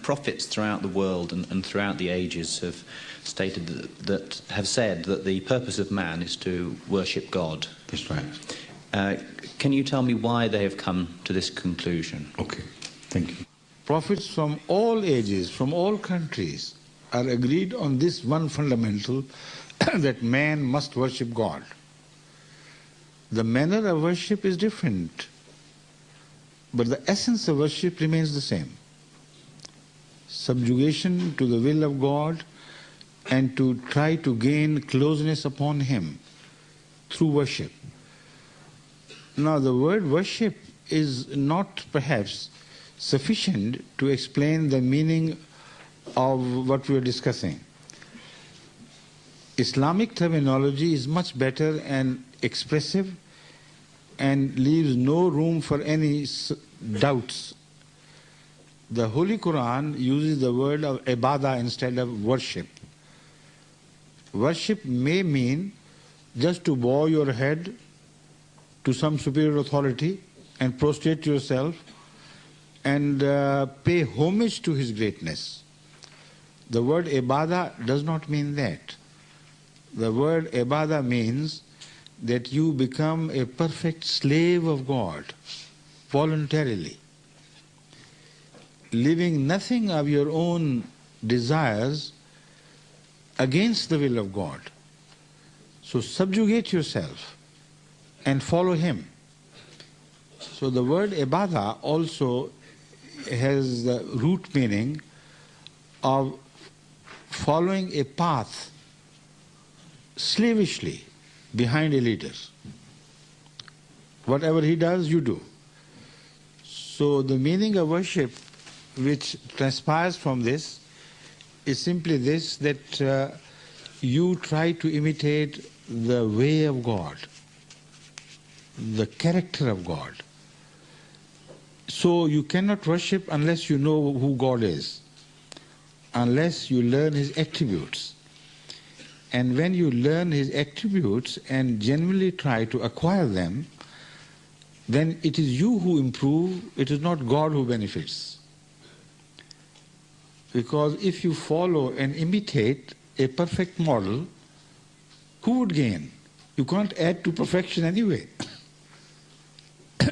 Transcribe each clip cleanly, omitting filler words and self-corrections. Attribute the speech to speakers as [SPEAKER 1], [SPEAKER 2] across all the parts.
[SPEAKER 1] Prophets throughout the world and throughout the ages have stated have said that the purpose of man is to worship God.
[SPEAKER 2] That's right.
[SPEAKER 1] Can you tell me why they have come to this conclusion?
[SPEAKER 2] Okay, thank you. Prophets from all ages, from all countries, are agreed on this one fundamental, that man must worship God. The manner of worship is different, but the essence of worship remains the same. Subjugation to the will of God and to try to gain closeness upon Him through worship. Now, the word worship is not perhaps sufficient to explain the meaning of what we are discussing. Islamic terminology is much better and expressive and leaves no room for any doubts. The Holy Quran uses the word of ibadah instead of worship. Worship may mean just to bow your head to some superior authority and prostrate yourself and pay homage to his greatness. The word ibadah does not mean that. The word ibadah means that you become a perfect slave of God voluntarily, leaving nothing of your own desires against the will of God. So subjugate yourself and follow Him. So the word ibadah also has the root meaning of following a path slavishly behind a leader. Whatever he does, you do. So the meaning of worship which transpires from this is simply this, that you try to imitate the way of God, the character of God. So you cannot worship unless you know who God is, unless you learn His attributes. And when you learn His attributes and genuinely try to acquire them, then it is you who improve, it is not God who benefits. Because if you follow and imitate a perfect model, who would gain? You can't add to perfection anyway.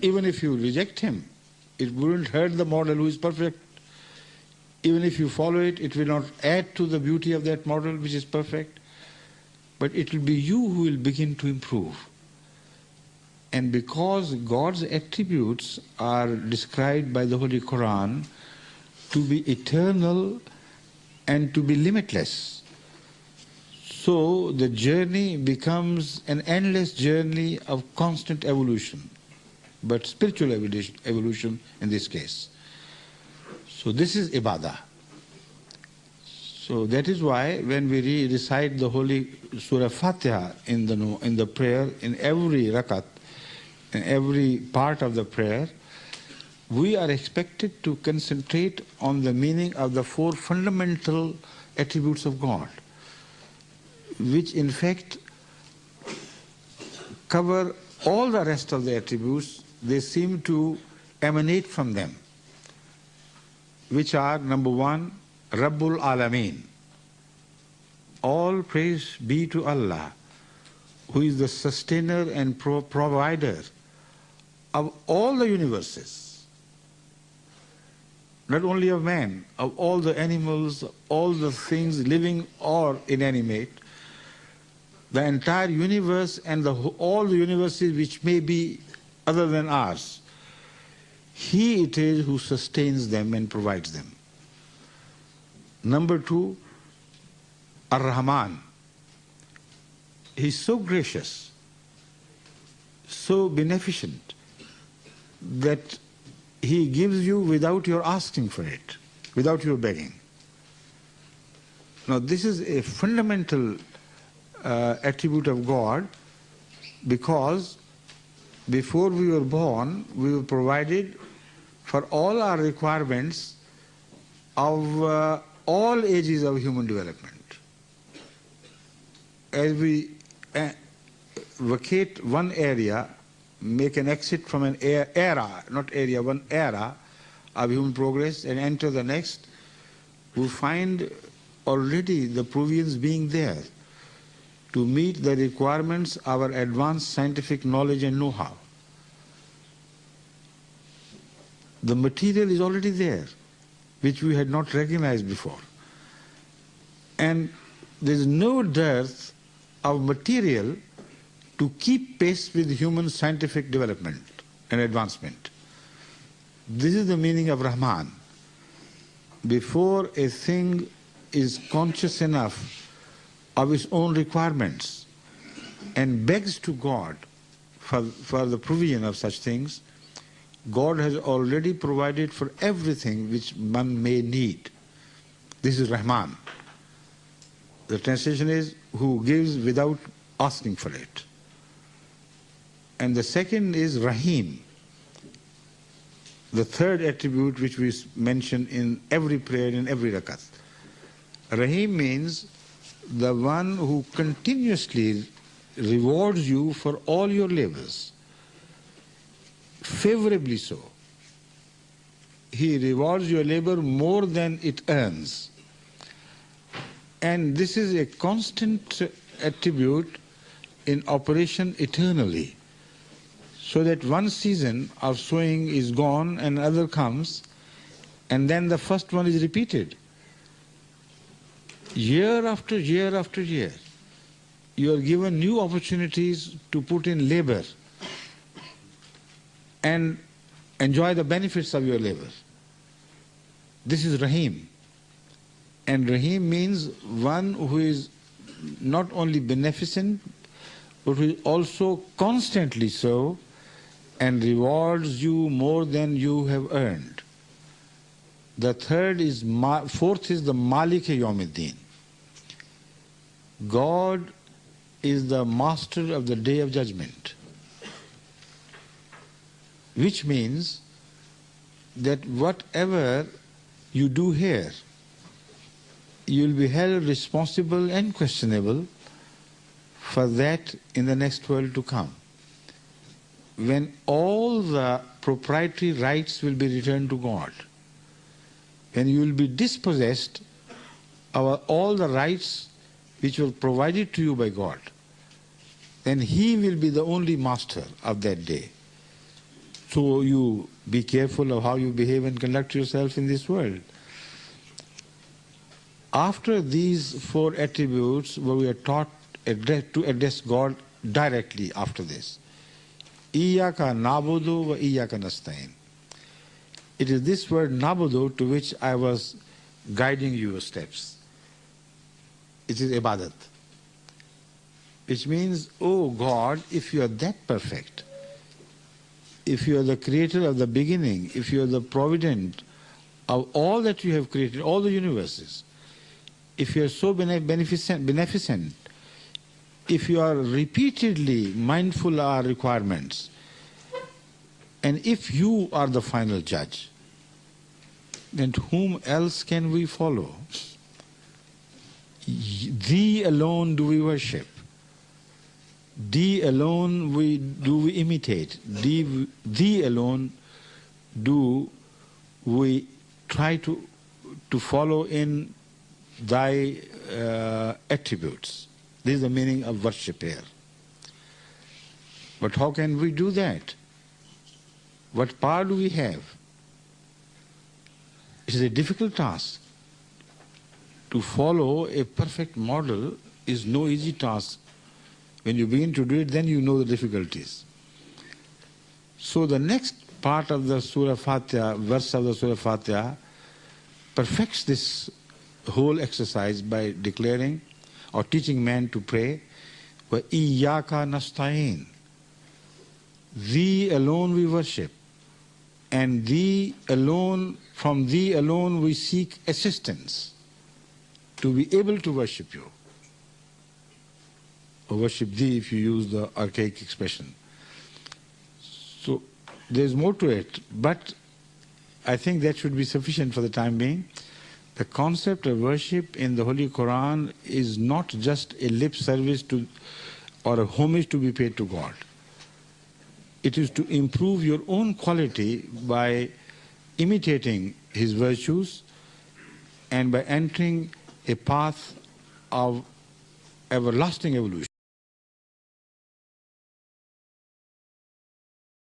[SPEAKER 2] Even if you reject him, it wouldn't hurt the model who is perfect. Even if you follow it, it will not add to the beauty of that model which is perfect. But it will be you who will begin to improve. And because God's attributes are described by the Holy Quran to be eternal and to be limitless, so the journey becomes an endless journey of constant evolution, but spiritual evolution in this case. So this is ibadah. So that is why when we recite the holy Surah Fatiha in the prayer, in every rakat, in every part of the prayer, we are expected to concentrate on the meaning of the four fundamental attributes of God, which in fact cover all the rest of the attributes. They seem to emanate from them, which are, number one, Rabbul Alameen. All praise be to Allah, who is the sustainer and provider of all the universes, not only of man, of all the animals, all the things living or inanimate, the entire universe and all the universes which may be other than ours. He it is who sustains them and provides them. Number two, Ar-Rahman. He is so gracious, so beneficent, that He gives you without your asking for it, without your begging. Now this is a fundamental attribute of God, because before we were born, we were provided for all our requirements of all ages of human development. As we vacate one area, make an exit from an era, not area, one era, of human progress and enter the next, we find already the provisions being there to meet the requirements of our advanced scientific knowledge and know-how. The material is already there, which we had not recognized before. And there is no dearth of material to keep pace with human scientific development and advancement. This is the meaning of Rahman. Before a thing is conscious enough of its own requirements and begs to God for the provision of such things, God has already provided for everything which one may need. This is Rahman. The translation is, who gives without asking for it. And the second is Rahim, the third attribute which we mention in every prayer, in every rakat. Rahim means the one who continuously rewards you for all your labors, favorably so. He rewards your labor more than it earns. And this is a constant attribute in operation eternally. So that one season of sowing is gone and another comes, and then the first one is repeated. Year after year after year, you are given new opportunities to put in labor and enjoy the benefits of your labor. This is Rahim. And Rahim means one who is not only beneficent, but who is also constantly so, and rewards you more than you have earned. The fourth is the Malik-e Yawmiddin. God is the master of the day of judgment, which means that whatever you do here, you will be held responsible and questionable for that in the next world to come, when all the proprietary rights will be returned to God, when you will be dispossessed of all the rights which were provided to you by God, then He will be the only master of that day. So you be careful of how you behave and conduct yourself in this world. After these four attributes, we are taught to address God directly after this. Iyaka nabudu wa iyaka nasta'in. It is this word nabudu to which I was guiding your steps. It is ibadat, which means, oh God, if you are that perfect, if you are the creator of the beginning, if you are the provident of all that you have created, all the universes, if you are so beneficent, if you are repeatedly mindful of our requirements, and if you are the final judge, then whom else can we follow? Thee alone do we worship. Thee alone do we imitate. Thee alone do we try to follow in thy attributes. This is the meaning of worship here. But how can we do that? What power do we have? It is a difficult task. To follow a perfect model is no easy task. When you begin to do it, then you know the difficulties. So the next part of the Surah Fatiha, verse of the Surah Fatiha, perfects this whole exercise by declaring or teaching man to pray, wa iyyaka nasta'in. Thee alone we worship, and thee alone, from thee alone we seek assistance to be able to worship you. Or worship thee if you use the archaic expression. So there's more to it, but I think that should be sufficient for the time being. The concept of worship in the Holy Quran is not just a lip service to or a homage to be paid to God. It is to improve your own quality by imitating his virtues and by entering a path of everlasting evolution.